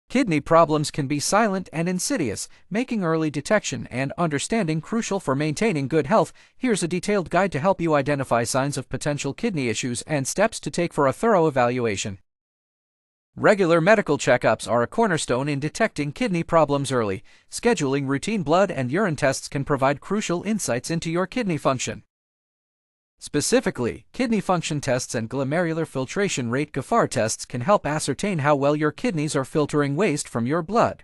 Kidney problems can be silent and insidious, making early detection and understanding crucial for maintaining good health. Here's a detailed guide to help you identify signs of potential kidney issues and steps to take for a thorough evaluation. Regular medical checkups are a cornerstone in detecting kidney problems early. Scheduling routine blood and urine tests can provide crucial insights into your kidney function. Specifically, kidney function tests and glomerular filtration rate (GFR) tests can help ascertain how well your kidneys are filtering waste from your blood.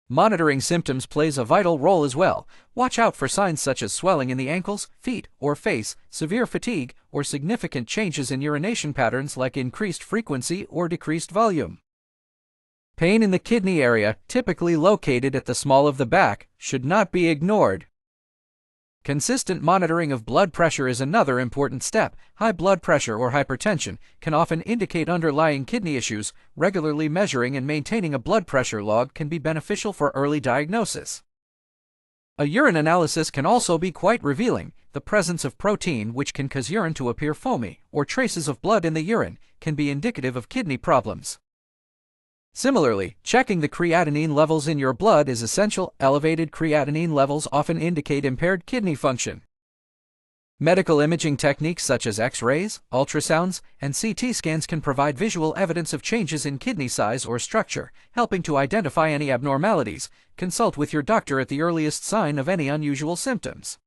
Monitoring symptoms plays a vital role as well. Watch out for signs such as swelling in the ankles, feet, or face, severe fatigue, or significant changes in urination patterns like increased frequency or decreased volume. Pain in the kidney area, typically located at the small of the back, should not be ignored. Consistent monitoring of blood pressure is another important step. High blood pressure or hypertension can often indicate underlying kidney issues. Regularly measuring and maintaining a blood pressure log can be beneficial for early diagnosis. A urine analysis can also be quite revealing. The presence of protein, which can cause urine to appear foamy, or traces of blood in the urine, can be indicative of kidney problems. Similarly, checking the creatinine levels in your blood is essential. Elevated creatinine levels often indicate impaired kidney function. Medical imaging techniques such as X-rays, ultrasounds, and CT scans can provide visual evidence of changes in kidney size or structure, helping to identify any abnormalities. Consult with your doctor at the earliest sign of any unusual symptoms.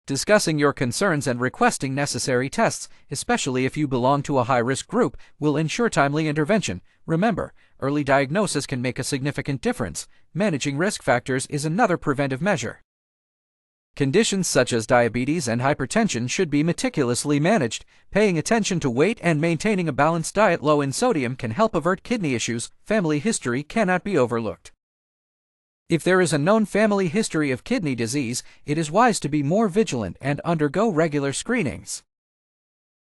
Discussing your concerns and requesting necessary tests, especially if you belong to a high-risk group, will ensure timely intervention. Remember, early diagnosis can make a significant difference. Managing risk factors is another preventive measure. Conditions such as diabetes and hypertension should be meticulously managed. Paying attention to weight and maintaining a balanced diet low in sodium can help avert kidney issues. Family history cannot be overlooked. If there is a known family history of kidney disease, it is wise to be more vigilant and undergo regular screenings.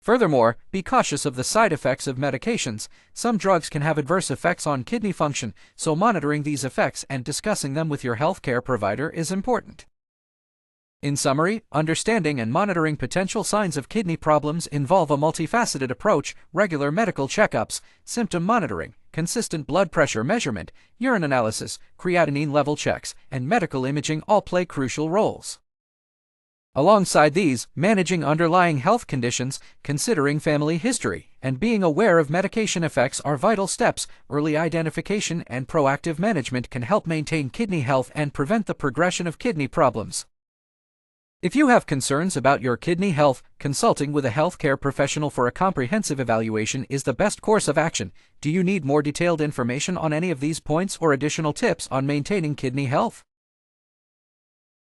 Furthermore, be cautious of the side effects of medications. Some drugs can have adverse effects on kidney function, so monitoring these effects and discussing them with your healthcare provider is important. In summary, understanding and monitoring potential signs of kidney problems involve a multifaceted approach. Regular medical checkups, symptom monitoring, consistent blood pressure measurement, urine analysis, creatinine level checks, and medical imaging all play crucial roles. Alongside these, managing underlying health conditions, considering family history, and being aware of medication effects are vital steps. Early identification and proactive management can help maintain kidney health and prevent the progression of kidney problems. If you have concerns about your kidney health, consulting with a healthcare professional for a comprehensive evaluation is the best course of action. Do you need more detailed information on any of these points or additional tips on maintaining kidney health?